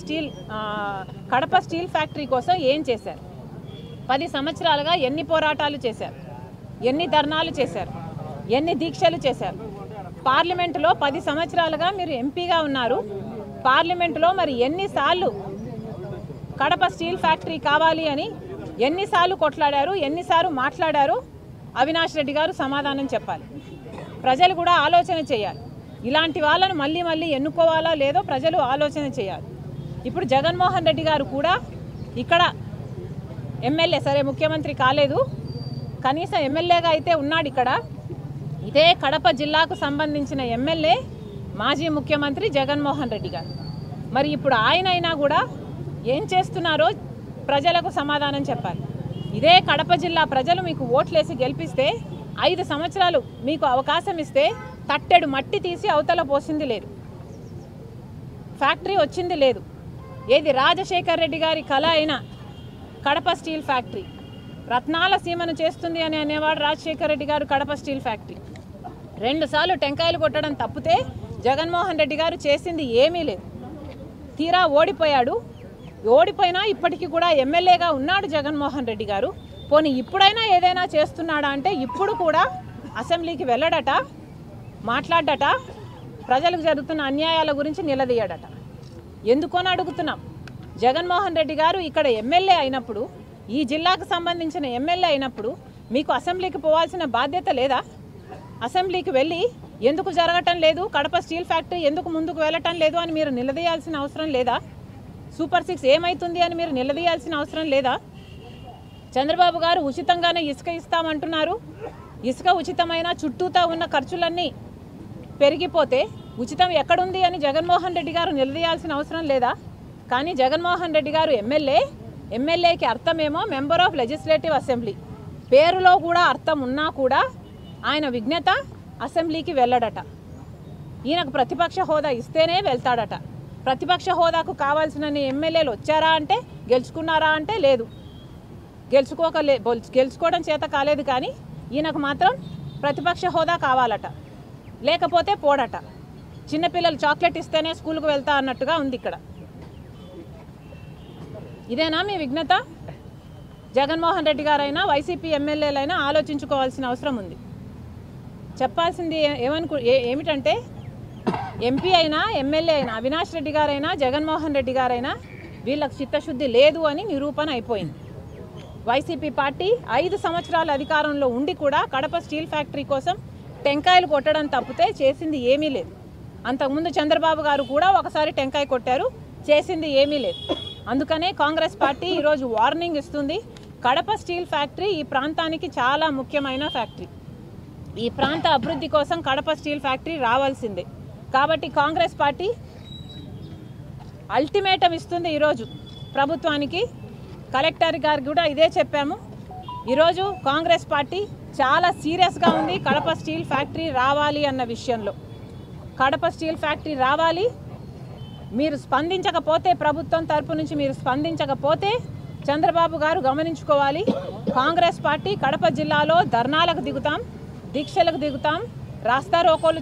Steel factory కోసం ఏం చేశారు? 10 సంవత్సరాలుగా ఎన్ని పోరాటాలు చేశారు, ఎన్ని ధర్నాలు చేశారు, ఎన్ని దీక్షలు చేశారు? పార్లమెంటులో 10 సంవత్సరాలుగా మీరు ఎంపీగా ఉన్నారు. పార్లమెంటులో మరి ఎన్నిసార్లు కడప స్టీల్ ఫ్యాక్టరీ కావాలి అని ఎన్నిసార్లు కొట్లాడారు, ఎన్నిసార్లు మాట్లాడారు? అవినాష్ రెడ్డి గారు సమాధానం చెప్పాలి. ప్రజలు కూడా ఆలోచన చేయాలి. ఇలాంటి వాళ్ళను మళ్ళీ మళ్ళీ ఎన్నుకోవాలా లేదో ప్రజలు ఆలోచన చేయాలి. ఇప్పుడు జగన్మోహన్ రెడ్డి గారు కూడా ఇక్కడ ఎమ్మెల్యే, సరే ముఖ్యమంత్రి కాలేదు, కనీసం ఎమ్మెల్యేగా అయితే ఉన్నాడు. ఇక్కడ ఇదే కడప జిల్లాకు సంబంధించిన ఎమ్మెల్యే మాజీ ముఖ్యమంత్రి జగన్మోహన్ రెడ్డి గారు. మరి ఇప్పుడు ఆయనైనా కూడా ఏం చేస్తున్నారో ప్రజలకు సమాధానం చెప్పాలి. ఇదే కడప జిల్లా ప్రజలు మీకు ఓట్లేసి గెలిపిస్తే 5 సంవత్సరాలు మీకు అవకాశం ఇస్తే తట్టెడు మట్టి తీసి అవతల పోసింది లేదు, ఫ్యాక్టరీ వచ్చింది లేదు. ఏది రాజశేఖర్ రెడ్డి గారి కళ అయిన కడప స్టీల్ ఫ్యాక్టరీ రత్నాల సీమను చేస్తుంది అని అనేవాడు రాజశేఖర్ రెడ్డి గారు. కడప స్టీల్ ఫ్యాక్టరీ 2 సార్లు టెంకాయలు కొట్టడం తప్పితే జగన్మోహన్ రెడ్డి గారు చేసింది ఏమీ లేదు. తీరా ఓడిపోయాడు. ఓడిపోయినా ఇప్పటికీ కూడా ఎమ్మెల్యేగా ఉన్నాడు జగన్మోహన్ రెడ్డి గారు. పోనీ ఇప్పుడైనా ఏదైనా చేస్తున్నాడా అంటే ఇప్పుడు కూడా అసెంబ్లీకి వెళ్ళడట, మాట్లాడట, ప్రజలకు జరుగుతున్న అన్యాయాల గురించి నిలదీయడట. ఎందుకని అడుగుతున్నాం. జగన్మోహన్ రెడ్డి గారు ఇక్కడ ఎమ్మెల్యే అయినప్పుడు, ఈ జిల్లాకు సంబంధించిన ఎమ్మెల్యే అయినప్పుడు మీకు అసెంబ్లీకి పోవాల్సిన బాధ్యత లేదా? అసెంబ్లీకి వెళ్ళి ఎందుకు జరగటం లేదు, కడప స్టీల్ ఫ్యాక్టరీ ఎందుకు ముందుకు వెళ్ళటం లేదు అని మీరు నిలదీయాల్సిన అవసరం లేదా? సూపర్ 6 ఏమవుతుంది అని మీరు నిలదీయాల్సిన అవసరం లేదా? చంద్రబాబు గారు ఉచితంగానే ఇసుక ఇస్తామంటున్నారు. ఇసుక ఉచితమైన చుట్టూతా ఉన్న ఖర్చులన్నీ పెరిగిపోతే ఉచితం ఎక్కడుంది అని జగన్మోహన్ రెడ్డి గారు నిలదీయాల్సిన అవసరం లేదా? కానీ జగన్మోహన్ రెడ్డి గారు ఎమ్మెల్యేకి అర్థమేమో మెంబర్ ఆఫ్ లెజిస్లేటివ్ అసెంబ్లీ, పేరులో కూడా అర్థం ఉన్నా కూడా ఆయన విజ్ఞత అసెంబ్లీకి వెళ్ళడట. ఈయనకు ప్రతిపక్ష హోదా ఇస్తేనే వెళ్తాడట. ప్రతిపక్ష హోదాకు కావాల్సిన ఎమ్మెల్యేలు వచ్చారా అంటే, గెలుచుకున్నారా అంటే లేదు, గెలుచుకోవడం చేత కాలేదు. కానీ ఈయనకు మాత్రం ప్రతిపక్ష హోదా కావాలట, లేకపోతే పోడట. చిన్నపిల్లలు చాక్లెట్ ఇస్తేనే స్కూల్కు వెళ్తా అన్నట్టుగా ఉంది ఇక్కడ. ఇదేనా మీ విఘ్నత? జగన్మోహన్ రెడ్డి గారైనా వైసీపీ ఎమ్మెల్యేలైనా ఆలోచించుకోవాల్సిన అవసరం ఉంది. చెప్పాల్సింది ఏమిటంటే ఎంపీ అయినా ఎమ్మెల్యే అయినా అవినాష్ రెడ్డి గారైనా జగన్మోహన్ రెడ్డి గారైనా వీళ్ళకి చిత్తశుద్ధి లేదు అని నిరూపణ అయిపోయింది. వైసీపీ పార్టీ 5 సంవత్సరాల అధికారంలో ఉండి కూడా కడప స్టీల్ ఫ్యాక్టరీ కోసం టెంకాయలు కొట్టడం తప్పితే చేసింది ఏమీ లేదు. అంతకుముందు చంద్రబాబు గారు కూడా ఒకసారి టెంకాయ కొట్టారు, చేసింది ఏమీ లేదు. అందుకనే కాంగ్రెస్ పార్టీ ఈరోజు వార్నింగ్ ఇస్తుంది. కడప స్టీల్ ఫ్యాక్టరీ ఈ ప్రాంతానికి చాలా ముఖ్యమైన ఫ్యాక్టరీ. ఈ ప్రాంత అభివృద్ధి కోసం కడప స్టీల్ ఫ్యాక్టరీ రావాల్సిందే. కాబట్టి కాంగ్రెస్ పార్టీ అల్టిమేటం ఇస్తుంది ఈరోజు ప్రభుత్వానికి. కలెక్టర్ గారికి కూడా ఇదే చెప్పాము. ఈరోజు కాంగ్రెస్ పార్టీ చాలా సీరియస్గా ఉంది కడప స్టీల్ ఫ్యాక్టరీ రావాలి అన్న విషయంలో. కడప స్టీల్ ఫ్యాక్టరీ రావాలి. మీరు స్పందించకపోతే, ప్రభుత్వం తరపు నుంచి మీరు స్పందించకపోతే చంద్రబాబు గారు గమనించుకోవాలి. కాంగ్రెస్ పార్టీ కడప జిల్లాలో ధర్నాలకు దిగుతాం, దీక్షలకు దిగుతాం, రాస్తా రోకోలు